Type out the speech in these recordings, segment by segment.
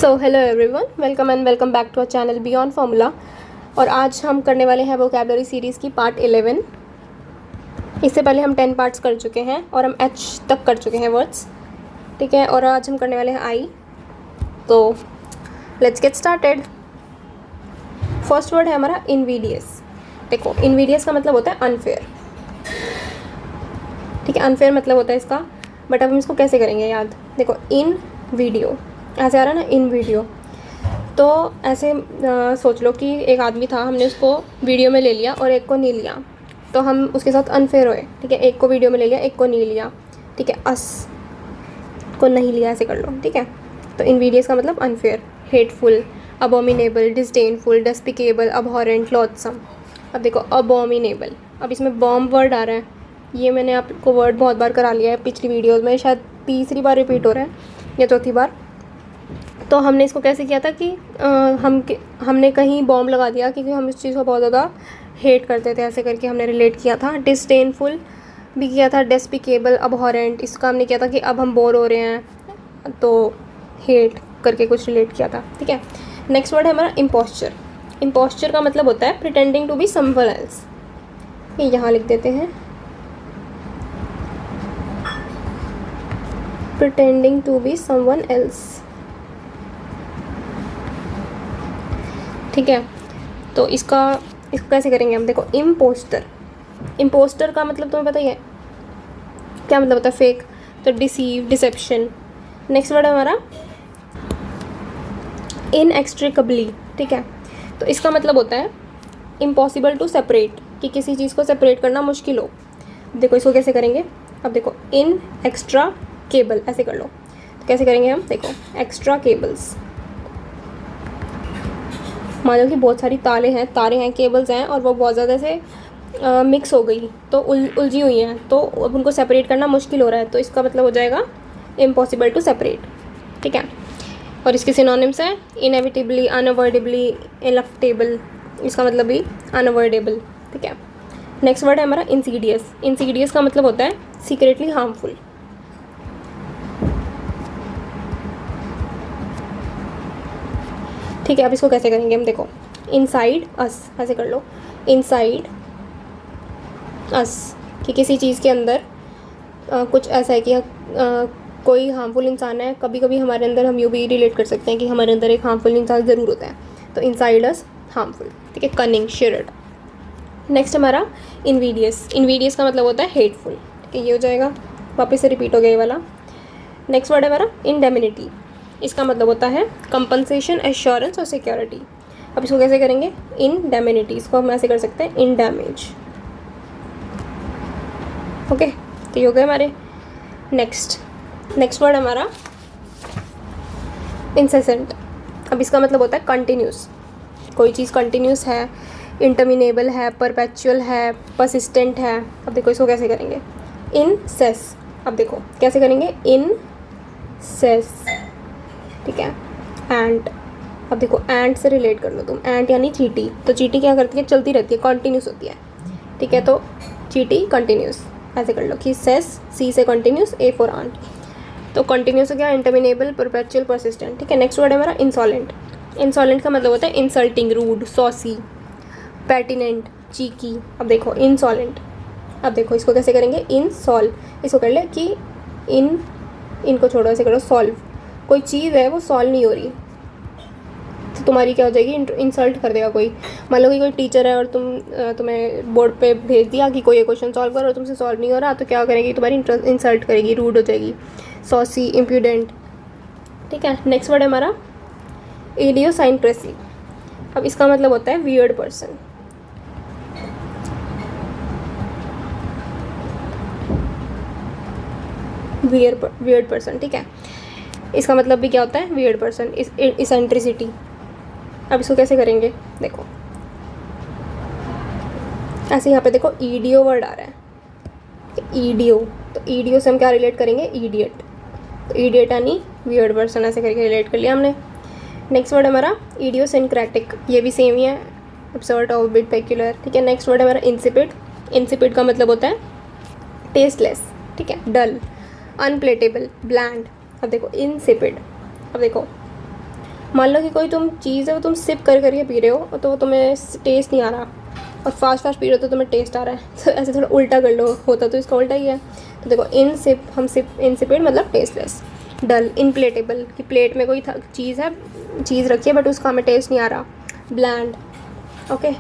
So hello everyone, welcome and welcome back to our channel beyond formula. और आज हम करने वाले हैं वोकैबुलरी सीरीज़ की पार्ट 11। इससे पहले हम 10 पार्ट्स कर चुके हैं और हम एच तक कर चुके हैं वर्ड्स, ठीक है। और आज हम करने वाले हैं आई। तो let's get started. First word है हमारा इनवीडियस। देखो, इनवीडियस का मतलब होता है अनफेयर, ठीक है। अनफेयर मतलब होता है इसका, बट अब हम इसको कैसे करेंगे याद। देखो, इन वीडियो ऐसे आ रहा है ना, इन वीडियो। तो ऐसे सोच लो कि एक आदमी था, हमने उसको वीडियो में ले लिया और एक को नहीं लिया, तो हम उसके साथ अनफेयर हुए, ठीक है। एक को वीडियो में ले लिया, एक को नहीं लिया, ठीक है। अस को नहीं लिया, ऐसे कर लो, ठीक है। तो इनवीडियस का मतलब अनफेयर, हेटफुल, अबोमिनेबल, डिस्डेनफुल, डेस्पिकेबल, अबहॉरेंट, लॉथसम। अब देखो, अबोमिनेबल, अब इसमें बॉम्ब वर्ड आ रहा है। ये मैंने आपको वर्ड बहुत बार करा लिया है पिछली वीडियोज़ में, शायद तीसरी बार रिपीट हो रहा है या चौथी बार। तो हमने इसको कैसे किया था कि हमने कहीं बॉम्ब लगा दिया क्योंकि हम इस चीज़ को बहुत ज़्यादा हेट करते थे, ऐसे करके हमने रिलेट किया था। डिस्डेनफुल भी किया था, डेस्पिकेबल, अबहॉरेंट, इसका हमने किया था कि अब हम बोर हो रहे हैं तो हेट करके कुछ रिलेट किया था, ठीक है। नेक्स्ट वर्ड है हमारा इम्पोस्चर। इम्पोस्चर का मतलब होता है pretending to be someone else. ये यहाँ लिख देते हैं, pretending to be someone else, ठीक है। तो इसको कैसे करेंगे हम। देखो, इम्पोस्टर, इम्पोस्टर का मतलब तुम्हें पता ही है क्या मतलब होता है, फेक। तो डिसीव, डिसेप्शन। नेक्स्ट वर्ड है हमारा इनएक्सट्रिकेबली, ठीक है। तो इसका मतलब होता है इम्पॉसिबल टू सेपरेट, कि किसी चीज़ को सेपरेट करना मुश्किल हो। देखो, इसको कैसे करेंगे। अब देखो, इन एक्स्ट्रा केबल, ऐसे कर लो। तो कैसे करेंगे हम, देखो, एक्स्ट्रा केबल्स, मान लो कि बहुत सारी तारे हैं, केबल्स हैं, और वो बहुत ज़्यादा से मिक्स हो गई, तो उलझी हुई हैं, तो अब उनको सेपरेट करना मुश्किल हो रहा है, तो इसका मतलब हो जाएगा इम्पॉसिबल टू सेपरेट, ठीक है। और इसके सिनोनिम्स हैं इनएविटेबली, अनअवॉइडेबली, इनएक्टेबल, इसका मतलब भी अनअवॉइडेबल, ठीक है। नेक्स्ट वर्ड है हमारा इंसीडियस। इंसीडियस का मतलब होता है सीक्रेटली हार्मफुल, ठीक है। अब इसको कैसे करेंगे हम। देखो, इनसाइड अस, ऐसे कर लो, इनसाइड अस, कि किसी चीज़ के अंदर कुछ ऐसा है कि कोई हार्मफुल इंसान है। कभी कभी हमारे अंदर हम यूँ भी रिलेट कर सकते हैं कि हमारे अंदर एक हार्मफुल इंसान ज़रूर होता है, तो इनसाइड अस हार्मफुल, ठीक है। Cunning, shared. नेक्स्ट हमारा इनवीडियस। इनवीडियस का मतलब होता है हेटफुल, ठीक है। ये हो जाएगा, वापस से रिपीट हो गया ये वाला। नेक्स्ट वर्ड है हमारा इंडेमिनिटी। इसका मतलब होता है कंपनसेशन, एश्योरेंस और सिक्योरिटी। अब इसको कैसे करेंगे, इन डैमेनिटी, इसको हम ऐसे कर सकते हैं इन डैमेज, ओके। तो ये हो गए हमारे। नेक्स्ट वर्ड हमारा इंसेसेंट। अब इसका मतलब होता है कंटिन्यूस, कोई चीज़ कंटिन्यूस है, इंटरमिनेबल है, परपेचुअल है, परसिस्टेंट है। अब देखो, इसको कैसे करेंगे, इन सेस। अब देखो कैसे करेंगे, इन सेस, ठीक है। एंट, अब देखो, एंट से रिलेट कर लो तुम, एंट यानी चींटी। तो चींटी क्या करती है, चलती रहती है, कॉन्टीन्यूस होती है, ठीक है। तो चींटी कंटिन्यूस, ऐसे कर लो कि सेस, सी से कंटिन्यूस, ए फॉर आंट। तो कंटिन्यूस हो गया, इंटरमिनेबल, परपेचुअल, परसिस्टेंट, ठीक है। नेक्स्ट वर्ड है हमारा इंसॉलेंट। इंसॉलेंट का मतलब होता है इंसल्टिंग, रूड, सॉसी, पैटिनेंट, चीकी। अब देखो, इंसॉलेंट। अब देखो, इसको कैसे करेंगे, इन सॉल्व, इसको कर ले कि इनको छोड़ो, ऐसे करो, सॉल्व। कोई चीज़ है वो सॉल्व नहीं हो रही, तो तुम्हारी क्या हो जाएगी, इंसल्ट कर देगा कोई। मान लो कि कोई टीचर है और तुम्हें बोर्ड पे भेज दिया कि कोई ये क्वेश्चन सॉल्व करो और तुमसे सॉल्व नहीं हो रहा, तो क्या करेगी, तुम्हारी इंसल्ट करेगी, रूड हो जाएगी, सॉसी, इम्प्यूडेंट, ठीक है। नेक्स्ट वर्ड है हमारा इडियोसाइंक्रेसी। अब इसका मतलब होता है वियर्ड पर्सन, वियर्ड पर्सन, ठीक है। इसका मतलब भी क्या होता है, वियर्ड पर्सन, इसेंट्रिसिटी। अब इसको कैसे करेंगे, देखो, ऐसे यहाँ पे देखो ईडियो वर्ड आ रहा है, ईडियो। तो ईडियो से हम क्या रिलेट करेंगे, ईडियट। तो ईडियट यानी वियर्ड पर्सन, ऐसे करके रिलेट कर लिया हमने। नेक्स्ट वर्ड हमारा इडियोसिंक्रेटिक, ये भी सेम ही है, एब्सर्ड, ऑर्बिट, पेक्युलर, ठीक है। नेक्स्ट वर्ड हमारा इंसिपिड। इंसिपिड का मतलब होता है टेस्टलेस, ठीक है, डल, अनप्लेटेबल, ब्लैंड। अब देखो, इंसिपिड। अब देखो, मान लो कि कोई तुम चीज़ है वो तुम सिप कर करके पी रहे हो तो वो तुम्हें टेस्ट नहीं आ रहा, और फास्ट फास्ट पी रहे हो तो तुम्हें टेस्ट आ रहा है। तो ऐसे थोड़ा उल्टा कर लो, होता तो इसका उल्टा ही है। तो देखो इन सिप, हम सिप, इनसिपिड मतलब टेस्टलेस। डल, इनप्लेटेबल कि प्लेट में कोई चीज़ है, चीज़ रखी है बट उसका हमें टेस्ट नहीं आ रहा। ब्लैंड। ओके,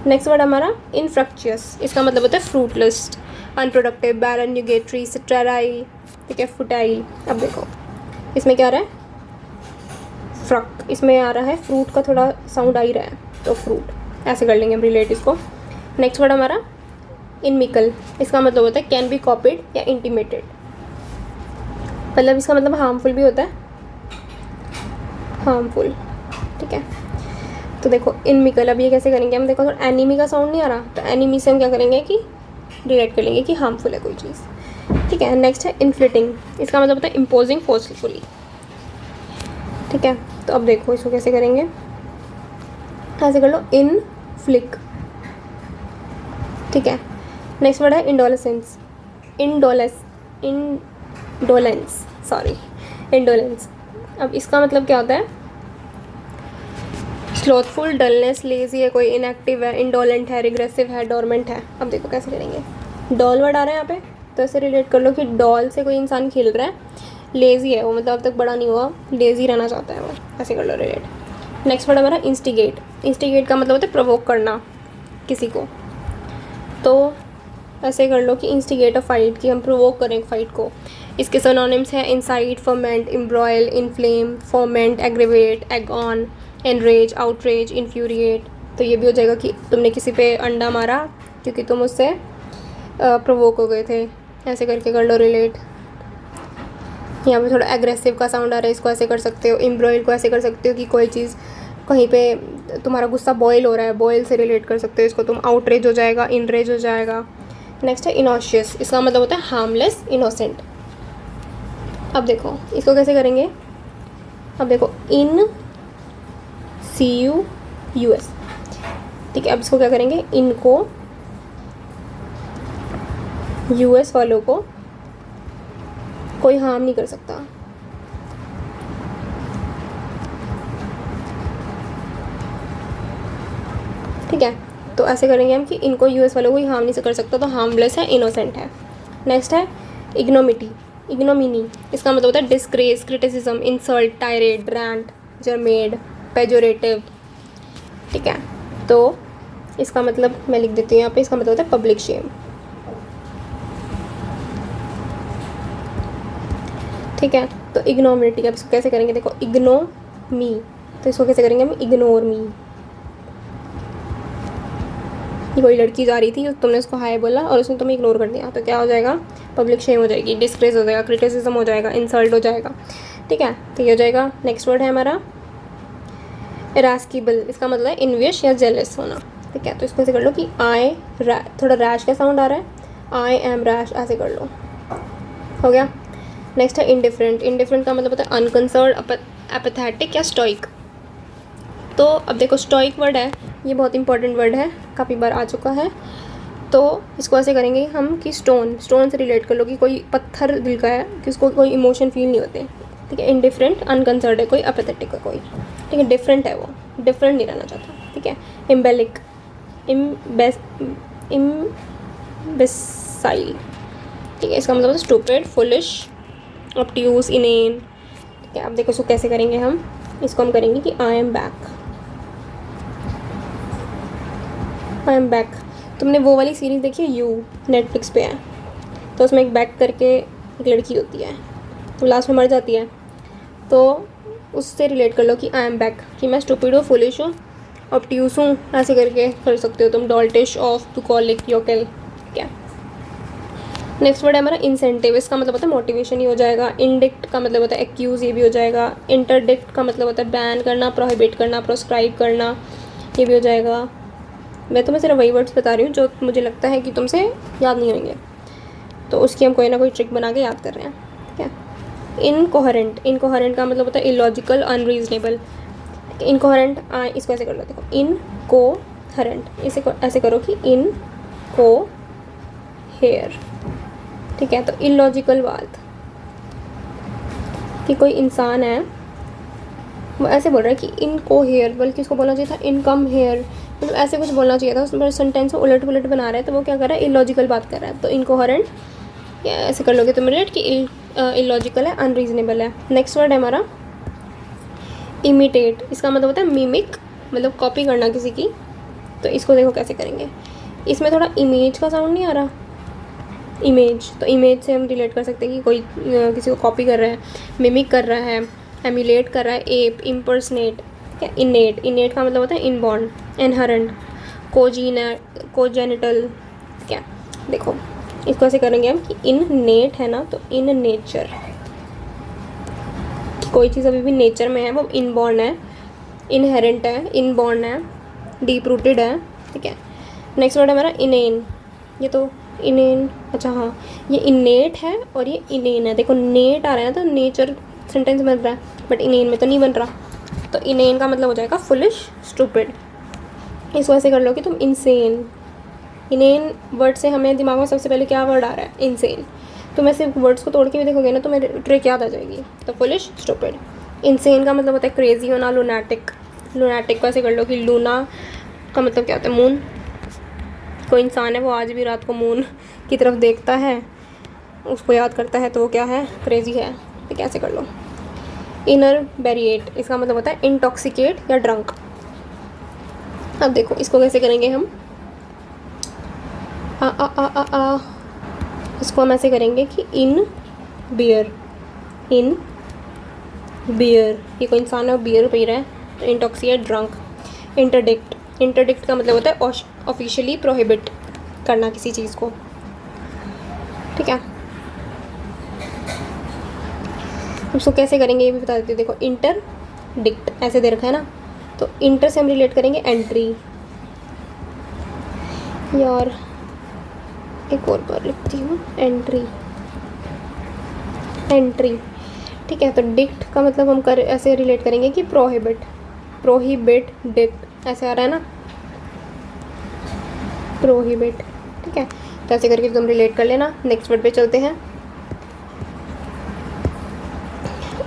नेक्स्ट वर्ड हमारा इनफ्रक्चुअस, इसका मतलब होता है फ्रूटलेस, अनप्रोडक्टिव, बैरन, न्यूगेटरी, स्टेराइल, ठीक है, फुटाइल। अब देखो इसमें क्या आ रहा है, फ्रक, इसमें आ रहा है फ्रूट का थोड़ा साउंड आ ही रहा है, तो फ्रूट ऐसे कर लेंगे हम रिलेट इसको। नेक्स्ट वर्ड हमारा इनमिकल, इसका मतलब होता है कैन बी कॉपीड या इंटीमेटेड, मतलब इसका मतलब हार्मफुल भी होता है, हार्मफुल, ठीक है। तो देखो इनमिकल, अब ये कैसे करेंगे हम, देखो थोड़ा एनिमी का साउंड नहीं आ रहा, तो एनिमी से हम क्या करेंगे कि रिलेट कर लेंगे कि हार्मफुल है कोई चीज़, ठीक है। नेक्स्ट है इनफ्लिटिंग, इसका मतलब होता है इम्पोजिंग फोर्सफुली, ठीक है। तो अब देखो इसको कैसे करेंगे, ऐसे कर लो, इन फ्लिक, ठीक है। नेक्स्ट वर्ड है इंडोलेसेंस, इंडोलेंस, सॉरी, इंडोलेंस। अब इसका मतलब क्या होता है, स्लोथफुल, डलनेस, लेजी है कोई, इनएक्टिव है, इंडोलेंट है, रिग्रेसिव है, डोरमेंट है। अब देखो कैसे करेंगे, डॉल वर्ड आ रहा है यहाँ पे, तो ऐसे रिलेट कर लो कि डॉल से कोई इंसान खेल रहा है, लेज़ी है वो, मतलब अब तक बड़ा नहीं हुआ, लेज़ी रहना चाहता है वो, ऐसे कर लो रिलेट। नेक्स्ट वर्ड हमारा इंस्टिगेट, इंस्टिगेट का मतलब होता है प्रोवोक करना किसी को, तो ऐसे कर लो कि इंस्टिगेट अ फाइट, कि हम प्रोवोक करें फाइट को। इसके सिनोनिम्स हैं incite, ferment, embroil, inflame, ferment, aggravate, egg on, enrage, outrage, infuriate. तो ये भी हो जाएगा कि तुमने किसी पे अंडा मारा क्योंकि तुम उससे प्रोवोक हो गए थे, ऐसे करके कर लो रिलेट। यहाँ पे थोड़ा एग्रेसिव का साउंड आ रहा है, इसको ऐसे कर सकते हो। इम्ब्रॉयल को ऐसे कर सकते हो कि कोई चीज़ कहीं पे तुम्हारा गुस्सा बॉयल हो रहा है, बॉयल से रिलेट कर सकते हो इसको तुम, आउटरेज हो जाएगा, इनरेज हो जाएगा। नेक्स्ट है इनोशियस, इसका मतलब होता है हार्मलेस, इनोसेंट। अब देखो इसको कैसे करेंगे, अब देखो इन CUUS, ठीक है। अब इसको क्या करेंगे, इनको, US वालों को कोई हार्म नहीं कर सकता, ठीक है। तो ऐसे करेंगे हम कि इनको US वालों को कोई हार्म नहीं कर सकता, तो हार्मलेस है, इनोसेंट है। नेक्स्ट है इग्नोमिटी, इग्नोमिनी, इसका मतलब होता है disgrace, criticism, insult, tirade, rant, jeremiad, pejorative, ठीक है। तो इसका मतलब मैं लिख देती हूँ यहाँ पे, इसका मतलब होता है पब्लिक शेम, ठीक है। तो इग्नोमिनिटी, अब इसको कैसे करेंगे, देखो इग्नो मी, तो इसको कैसे करेंगे हम, इग्नोर मी। कोई लड़की जा रही थी, तुमने उसको हाय बोला और उसने तुम्हें इग्नोर कर दिया, तो क्या हो जाएगा, पब्लिक शेम हो जाएगी, डिस्ग्रेस हो जाएगा, क्रिटिसिज्म हो जाएगा, इंसल्ट हो जाएगा, ठीक है। तो ये हो जाएगा। नेक्स्ट वर्ड है हमारा इरास्किबल, इसका मतलब है इन्विश या जेलस होना, ठीक है। तो इसको ऐसे कर लो कि थोड़ा रैश का साउंड आ रहा है, आई एम रैश, ऐसे कर लो, हो गया। नेक्स्ट है इंडिफरेंट, इंडिफरेंट का मतलब होता है अनकंसर्न, एपैथेटिक या स्टोइक। तो अब देखो स्टोइक वर्ड है, ये बहुत इंपॉर्टेंट वर्ड है, काफ़ी बार आ चुका है। तो इसको ऐसे करेंगे हम कि स्टोन से रिलेट कर लो कि कोई पत्थर दिल का है, कि उसको कोई इमोशन फील नहीं होते, ठीक है। इंडिफरेंट, अनकंसर्न है कोई, एपैथेटिक है कोई, ठीक है। डिफरेंट है वो, डिफरेंट नहीं रहना चाहता, ठीक है। इम्बेलिक, इम्बेसाइल, ठीक है, इसका मतलब स्टूपिड, फुलिश, ऑब्ट्यूज, इनेन, ठीक है। अब देखो इसको कैसे करेंगे हम, इसको हम करेंगे कि I am back, I am back. तुमने वो वाली सीरीज़ देखी है यू, नेटफ्लिक्स पे है, तो उसमें एक बैक करके एक लड़की होती है, तो लास्ट में मर जाती है, तो उससे रिलेट कर लो कि आई एम बैक, कि मैं स्टूपिड हूँ, फुलिश हूँ, ऑब्ट्यूज हूँ, ऐसे करके कर सकते हो तुम। डॉल्टिश, ऑफ, बुकॉलिक, योकेल, क्या। नेक्स्ट वर्ड है हमारा इंसेंटिव, इसका मतलब होता है मोटिवेशन ही हो जाएगा। इंडिक्ट का मतलब होता है एक्यूज़, ये भी हो जाएगा। इंटरडिक्ट का मतलब होता है बैन करना, प्रोहिबिट करना, प्रोस्क्राइब करना, ये भी हो जाएगा। मैं तुम्हें सिर्फ वही वर्ड्स बता रही हूँ जो मुझे लगता है कि तुमसे याद नहीं होंगे, तो उसकी हम कोई ना कोई ट्रिक बना के याद कर रहे हैं, ठीक है। इनकोहेरेंट, इनकोहेरेंट का मतलब होता है इलॉजिकल, अनरीजनेबल। इनकोहेरेंट, इसको ऐसे कर लो, देखो इनकोहेरेंट, इसे ऐसे करो कि इन को हेयर, ठीक है। तो इलॉजिकल बात कि कोई इंसान है वो ऐसे बोल रहा है कि इनको हेयर, बल्कि उसको बोलना चाहिए था इनकम हेयर, मतलब ऐसे कुछ बोलना चाहिए था। उसमें सेंटेंस में उलट पुलट बना रहा है, तो वो क्या कर रहा है, इलॉजिकल बात कर रहा है। तो इनकोहेरेंट या ऐसे कर लोगे तुम रिलेट कि इलॉजिकल है, अनरीजनेबल है। नेक्स्ट वर्ड है हमारा इमिटेट। इसका मतलब होता है मिमिक, मतलब कॉपी करना किसी की। तो इसको देखो कैसे करेंगे। इसमें थोड़ा इमेज का साउंड नहीं आ रहा, इमेज, तो इमेज से हम रिलेट कर सकते हैं कि कोई किसी को कॉपी कर रहा है, मिमिक कर रहा है, एम्यूलेट कर रहा है, एप, इम्पर्सनेट। क्या इनेट, इनेट का मतलब होता है इनबॉर्न, इनहरेंट, कोजेनिटल। क्या देखो इसको ऐसे करेंगे हम कि इन नेट है ना, तो इन नेचर, कोई चीज़ अभी भी नेचर में है वो इनबॉर्न है, इनहेरेंट है, इनबॉर्न है, डीप रूटेड है। ठीक है। नेक्स्ट वर्ड है हमारा इनेन। ये तो इनेन, अच्छा हाँ, ये इनेट है और ये इनेन है। देखो नेट आ रहा है तो नेचर सेंटेंस बन रहा है, बट इनेन में तो नहीं बन रहा। तो इनेन का मतलब हो जाएगा फुलिश, स्टूपिड। इसको ऐसे कर लो कि तुम इनसेन। इनेन वर्ड से हमें दिमाग में सबसे पहले क्या वर्ड आ रहा है, इनसेन। तुम ऐसे वर्ड्स को तोड़ के भी देखोगे ना तो मेरे ट्रिक याद आ जाएगी। तो फुलिश, स्टूपिड। इनसेन का मतलब होता है क्रेजी होना, लुनाटिक। लुनाटिक को ऐसे कर लो कि लूना का मतलब क्या होता है, मून। कोई इंसान है वो आज भी रात को मून की तरफ देखता है, उसको याद करता है, तो वो क्या है, क्रेजी है। तो कैसे कर लो। इनर बेरिएट, इसका मतलब होता है इंटॉक्सिकेट या ड्रंक। अब देखो इसको कैसे करेंगे हम, आ आ आ आ आ इसको हम ऐसे करेंगे कि इन बियर, इन बियर, ये कोई इंसान है वो बियर पी रहा है, तो इंटॉक्सिकेट, ड्रंक। इंटरडिक्ट, इंटरडिक्ट का मतलब होता है ऑफिशियली प्रोहिबिट करना किसी चीज़ को। ठीक है। उसको कैसे करेंगे ये भी बता देती हूँ। देखो इंटरडिक्ट ऐसे दे रखा है ना, तो इंटर से हम रिलेट करेंगे एंट्री। यार एक और बार लिखती हूँ, एंट्री, एंट्री। ठीक है। तो डिक्ट का मतलब हम कर ऐसे रिलेट करेंगे कि प्रोहिबिट, प्रोहिबिट, डिक्ट ऐसे आ रहा है ना, प्रोहिबिट। ठीक है। तो ऐसे करके तुम रिलेट कर लेना। नेक्स्ट वर्ड पे चलते हैं।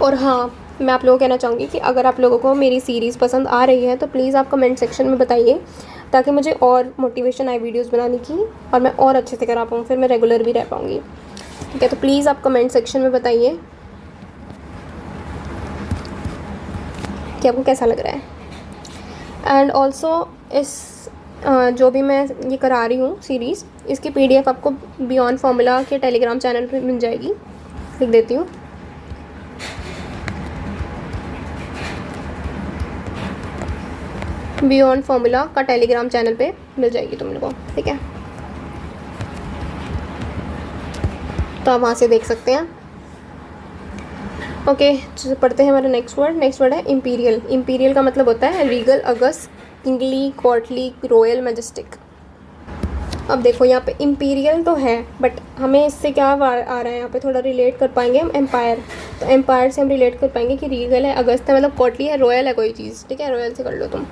और हाँ, मैं आप लोगों को कहना चाहूँगी कि अगर आप लोगों को मेरी सीरीज़ पसंद आ रही है तो प्लीज़ आप कमेंट सेक्शन में बताइए, ताकि मुझे और मोटिवेशन आए वीडियोस बनाने की, और मैं और अच्छे से करा पाऊँ, फिर मैं रेगुलर भी रह पाऊँगी। ठीक है। तो प्लीज़ आप कमेंट सेक्शन में बताइए कि आपको कैसा लग रहा है। एंड ऑल्सो इस जो भी मैं ये करा रही हूँ सीरीज़, इसकी PDF आपको बियॉन्ड फार्मूला के टेलीग्राम चैनल पे मिल जाएगी। लिख देती हूँ, बियॉन्ड फार्मूला का टेलीग्राम चैनल पे मिल जाएगी तुम लोगों को। ठीक है। तो आप वहाँ से देख सकते हैं। ओके, तो पढ़ते हैं हमारा नेक्स्ट वर्ड। नेक्स्ट वर्ड है इम्पीरियल। इम्पीरियल का मतलब होता है Regal, August, kingly, courtly, royal, majestic. अब देखो यहाँ पे इम्पीरियल तो है, बट हमें इससे क्या आ रहा है यहाँ पे, थोड़ा रिलेट कर पाएंगे हम एम्पायर। तो एम्पायर से हम रिलेट कर पाएंगे कि रीगल है, अगस्त है, मतलब कोर्टली है, रॉयल है कोई चीज़। ठीक है। रॉयल से कर लो तुम।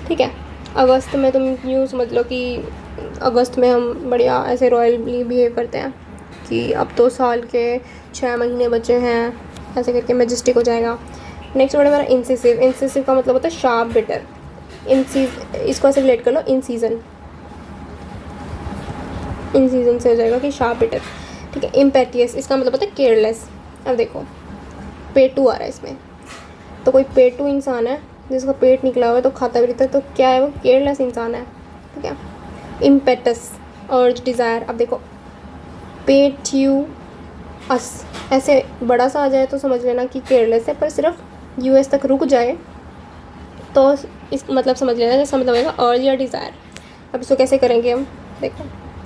ठीक है। अगस्त में तुम यूँ समझ लो कि अगस्त में हम बढ़िया ऐसे रॉयली बिहेव करते हैं कि अब तो साल के 6 महीने बचे हैं, ऐसे करके मैजेस्टिक हो जाएगा। नेक्स्ट वर्ड हमारा इंसिसिव। इंसिसिव का मतलब होता है शार्प, बिटर। इसको ऐसे रिलेट कर लो, इन सीजन, इन सीजन से हो जाएगा कि शार्प, बिटर। ठीक है। इम्पेटियस, इसका मतलब होता है केयरलेस। अब देखो पेटू आ रहा है इसमें, तो कोई पेटू इंसान है जिसका पेट निकला हुआ है तो खाता भी रहता है, तो क्या है वो, केयरलेस इंसान है। ठीक है। इम्पेटस, अर्ज, डिज़ायर। अब देखो पेट्यू अस ऐसे बड़ा सा आ जाए तो समझ लेना कि केयरलेस है, पर सिर्फ US तक रुक जाए तो इस मतलब समझ लेना जैसा मतलब होगा अर्ज या डिज़ायर। अब इसको कैसे करेंगे हम, देखो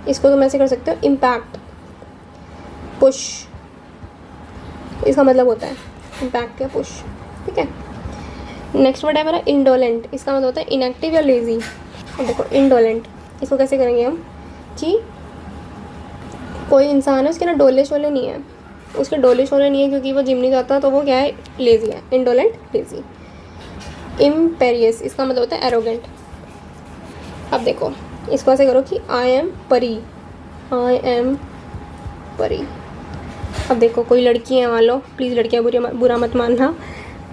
इसको तुम ऐसे कर सकते हो, इम्पैक्ट, पुश, इसका मतलब होता है इम्पैक्ट या पुश। ठीक है। नेक्स्ट वर्ड है हमारा इंडोलेंट। इसका मतलब होता है इनएक्टिव या लेज़ी। अब देखो इंडोलेंट, इसको कैसे करेंगे हम कि कोई इंसान है उसके ना डोले शोले नहीं है, उसके डोले शोले नहीं है क्योंकि वो जिम नहीं जाता, तो वो क्या है, लेज़ी है। Indolent, lazy. इम्पेरियस, इसका मतलब होता है एरोगेंट। अब देखो इसको ऐसे करो कि आई एम परी, आई एम परी। अब देखो कोई लड़की है मान लो, प्लीज़ लड़कियाँ बुरा मत मानना,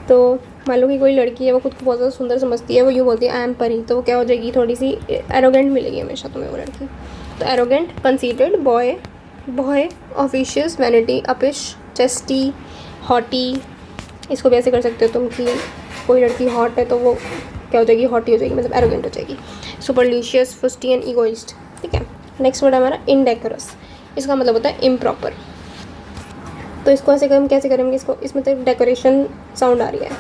तो मान लो कि कोई लड़की है, वो खुद को बहुत ज़्यादा सुंदर समझती है, वो यूँ बोलती है आई एम परी, तो वो क्या हो जाएगी, थोड़ी सी एरोगेंट मिलेगी हमेशा तुम्हें वो लड़की। तो arrogant, conceited, boy, boy, officious, vanity, uppish, chesty, haughty. इसको भी ऐसे कर सकते हो तुम कि कोई लड़की हॉट है तो वो क्या हो जाएगी, हॉटी हो जाएगी, मतलब एरोगेंट हो जाएगी। सुपरलिशियस, फुस्टियन, ईगोइस्ट। ठीक है, नेक्स्ट वर्ड है हमारा इनडेकोरस। इसका मतलब होता है इम्प्रॉपर। तो इसको ऐसे हम कैसे करेंगे, इसको, इसमें तो डेकोरेशन साउंड आ रही है,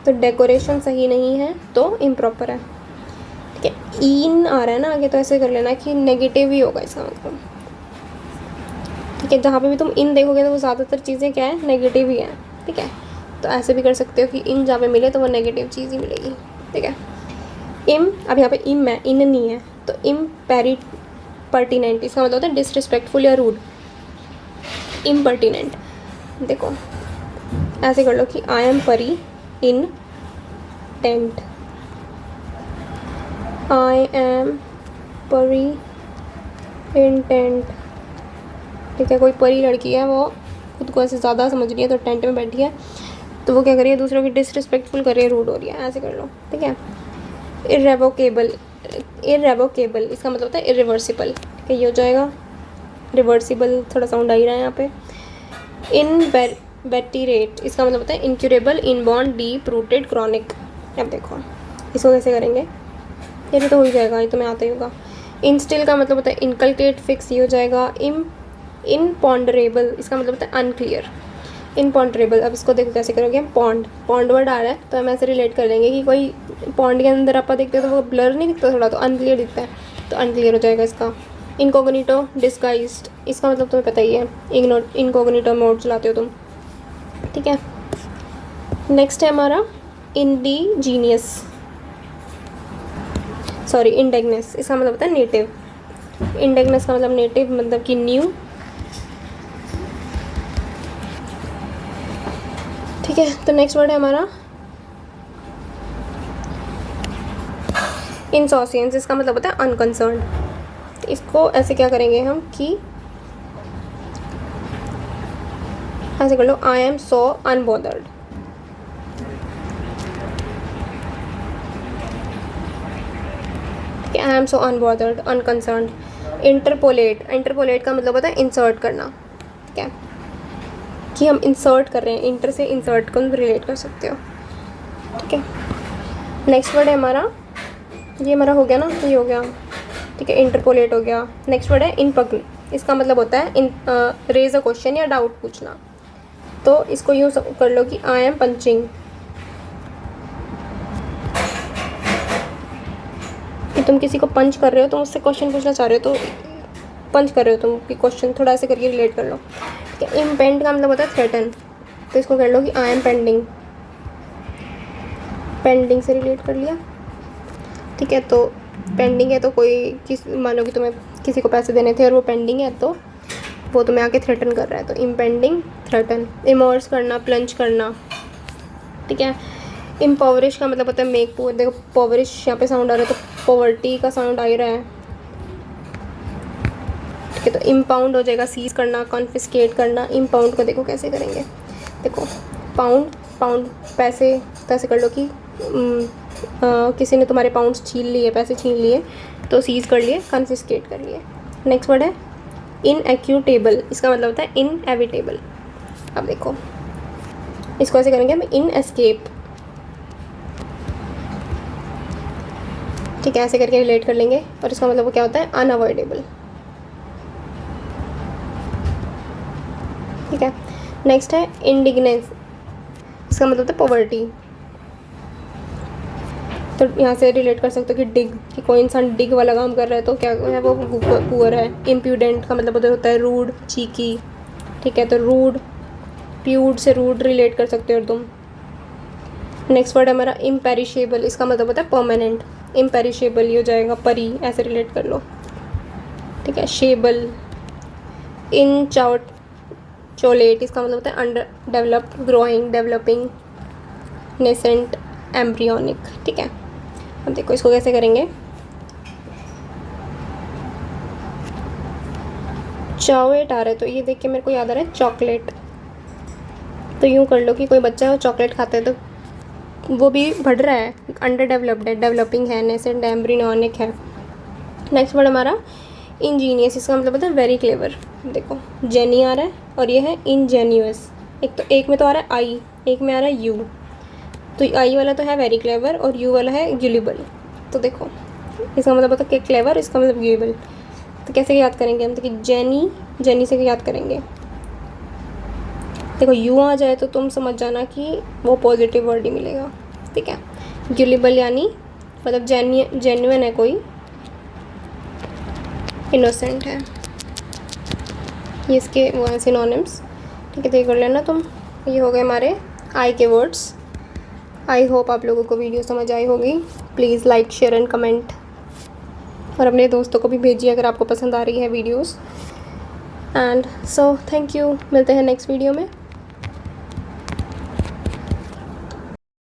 तो डेकोरेशन सही नहीं है तो इम्प्रॉपर है। ठीक है, इन आ रहा है ना आगे, तो ऐसे कर लेना कि नेगेटिव ही होगा इसका मतलब। ठीक है, जहाँ पे भी तुम इन देखोगे तो वो ज़्यादातर चीज़ें क्या है, नेगेटिव ही हैं। ठीक है, तो ऐसे भी कर सकते हो कि इन जहाँ पे मिले तो वो नेगेटिव चीज़ ही मिलेगी। ठीक है, इम, अब यहाँ पे इम है, इन नहीं है, तो इम परटिनेंट, इसका मतलब होता है डिसरिस्पेक्टफुल या रूड। इम्पर्टिनेंट, देखो ऐसे कर लो कि आई एम परी इन टेंट, आई एम परी इन टेंट। ठीक है, कोई परी लड़की है, वो खुद को ऐसे ज़्यादा समझ रही है, तो टेंट में बैठी है, तो वो क्या कर रही है, दूसरों की डिसरिस्पेक्टफुल कर रही है, रूड हो रही है, ऐसे कर लो। ठीक है, इरेवोकेबल, इरेवोकेबल इसका मतलब होता है इरिवर्सिबल। ठीक है, ये हो जाएगा, रिवर्सिबल थोड़ा साउंड आ ही रहा है यहाँ पे। इनवेटिरेट, इसका मतलब होता है incurable, inborn, deep rooted, chronic. अब देखो इसको कैसे करेंगे, ये तो हो ही जाएगा, ये तुम्हें आता ही होगा। इंस्टिल का मतलब होता है इनकल्केट, फिक्स, ये हो जाएगा। इनपॉन्डरेबल, इसका मतलब होता है अनक्लियर, इनपॉन्डरेबल। अब इसको देखो कैसे करोगे, पॉन्ड, पॉन्ड वर्ड आ रहा है तो हम ऐसे रिलेट कर लेंगे कि कोई पॉन्ड के अंदर आप देखते हो तो वो ब्लर नहीं दिखता थोड़ा, तो अनक्लियर दिखता है, तो अनक्लियर हो जाएगा इसका। इनकोगनीटो, डिस्गाइज्ड, इसका मतलब तुम्हें पता ही है, इनकोगनीटो मोड चलाते हो तुम। ठीक है, नेक्स्ट है हमारा इंडिजीनियस, सॉरी इंडेगनेस, इसका मतलब होता है नेटिव। इंडेगनेस का मतलब नेटिव, मतलब कि न्यू। ठीक है, तो नेक्स्ट वर्ड है हमारा इनसोसियंस, इसका मतलब होता है अनकंसर्न्ड। इसको ऐसे क्या करेंगे हम कि ऐसे कर लो, I am so unbothered. I am so unbothered, unconcerned. Interpolate, interpolate का मतलब होता है इंसर्ट करना। ठीक है, कि हम इंसर्ट कर रहे हैं, इंटर से इंसर्ट को रिलेट कर सकते हो। ठीक है, नेक्स्ट वर्ड है हमारा, ये हमारा हो गया ना, ये हो गया। ठीक है, इंटरपोलेट हो गया। नेक्स्ट वर्ड है इनपग्न, इसका मतलब होता है रेज अ क्वेश्चन या डाउट पूछना। तो इसको यूँ कर लो कि आई एम पंचिंग, कि तुम किसी को पंच कर रहे हो, तुम उससे क्वेश्चन पूछना चाह रहे हो, तो पंच कर रहे हो तुम कि क्वेश्चन, थोड़ा ऐसे करके रिलेट कर लो। ठीक है, इम्पेंड का मतलब होता है थ्रेटन, तो इसको कर लो कि आई एम पेंडिंग, पेंडिंग से रिलेट कर लिया। ठीक है, तो पेंडिंग है तो कोई मानो कि तुम्हें किसी को पैसे देने थे और वो पेंडिंग है, तो वो तुम्हें आके थ्रेटन कर रहा है, तो इम्पेंडिंग, थ्रेटन। इमर्स करना, प्लंज करना। ठीक है, इम्पावरिश का मतलब होता है मेक पुअर, देखो पॉवरिश यहाँ पे साउंड आ रहा है, तो पॉवर्टी का साउंड आ ही रहा है। ठीक है, तो इम्पाउंड हो जाएगा, सीज करना, कॉन्फिस्केट करना। इम्पाउंड को देखो कैसे करेंगे, देखो पाउंड, पाउंड पैसे, तो ऐसे कर लो कि किसी ने तुम्हारे पाउंड्स छीन लिए, पैसे छीन लिए, तो सीज कर लिए, कॉन्फिस्केट कर लिए। नेक्स्ट वर्ड है इनएक्यूटेबल, इसका मतलब होता है इनएविटेबल। अब देखो इसको ऐसे करेंगे हम, इन एस्केप। ठीक है, ऐसे करके रिलेट कर लेंगे, और इसका मतलब वो क्या होता है, अनअवॉइडेबल। ठीक है, नेक्स्ट है इंडिग्नेंस, इसका मतलब होता है पॉवर्टी। तो यहाँ से रिलेट कर सकते हो कि डिग, कि कोई इंसान डिग वाला काम कर रहा है तो क्या है, वो पुअर है। इम्प्यूडेंट का मतलब होता है रूड, चीकी। ठीक है, तो रूड, प्यूड से रूड रिलेट कर सकते हो तुम। नेक्स्ट वर्ड है हमारा इम्पेरिशेबल, इसका मतलब होता है परमानेंट। इम्पेरिशेबल ये हो जाएगा परी, ऐसे रिलेट कर लो। ठीक है, शेबल, इन चोलेट, इसका मतलब होता है under developed, growing, developing, nascent, embryonic. ठीक है, अब देखो इसको कैसे करेंगे, चॉकलेट आ रहा है, तो ये देख के मेरे को याद आ रहा है चॉकलेट। तो यूँ कर लो कि कोई बच्चा चॉकलेट खाता है, तो वो भी बढ़ रहा है, अंडर डेवलप्ड है, डेवलपिंग है, नेसेंट, एम्ब्रियोनिक है। नेक्स्ट वर्ड हमारा इंजीनियस, इसका मतलब होता है वेरी क्लेवर। देखो जेनी आ रहा है और ये है इंजेन्यूअस। एक में तो आ रहा है आई, एक में आ रहा है यू। तो आई वाला तो है वेरी क्लेवर और यू वाला है यूलिबल। तो देखो इसका मतलब होता है कि क्लेवर, इसका मतलब यूलिबल। तो कैसे याद करेंगे हम? तो कि जेनी, जेनी से याद करेंगे। देखो यू आ जाए तो तुम समझ जाना कि वो पॉजिटिव वर्ड ही मिलेगा, ठीक है। यूलिबल यानी मतलब जेन्युइन है, कोई इनोसेंट है, ये इसके वो हैं सिनोनिम्स, ठीक है। तो ये कर लेना तुम। ये हो गए हमारे आई के वर्ड्स। आई होप आप लोगों को वीडियो समझ आई होगी। Please like, share and comment, और अपने दोस्तों को भी भेजिए अगर आपको पसंद आ रही है videos. And so thank you, मिलते हैं नेक्स्ट वीडियो में।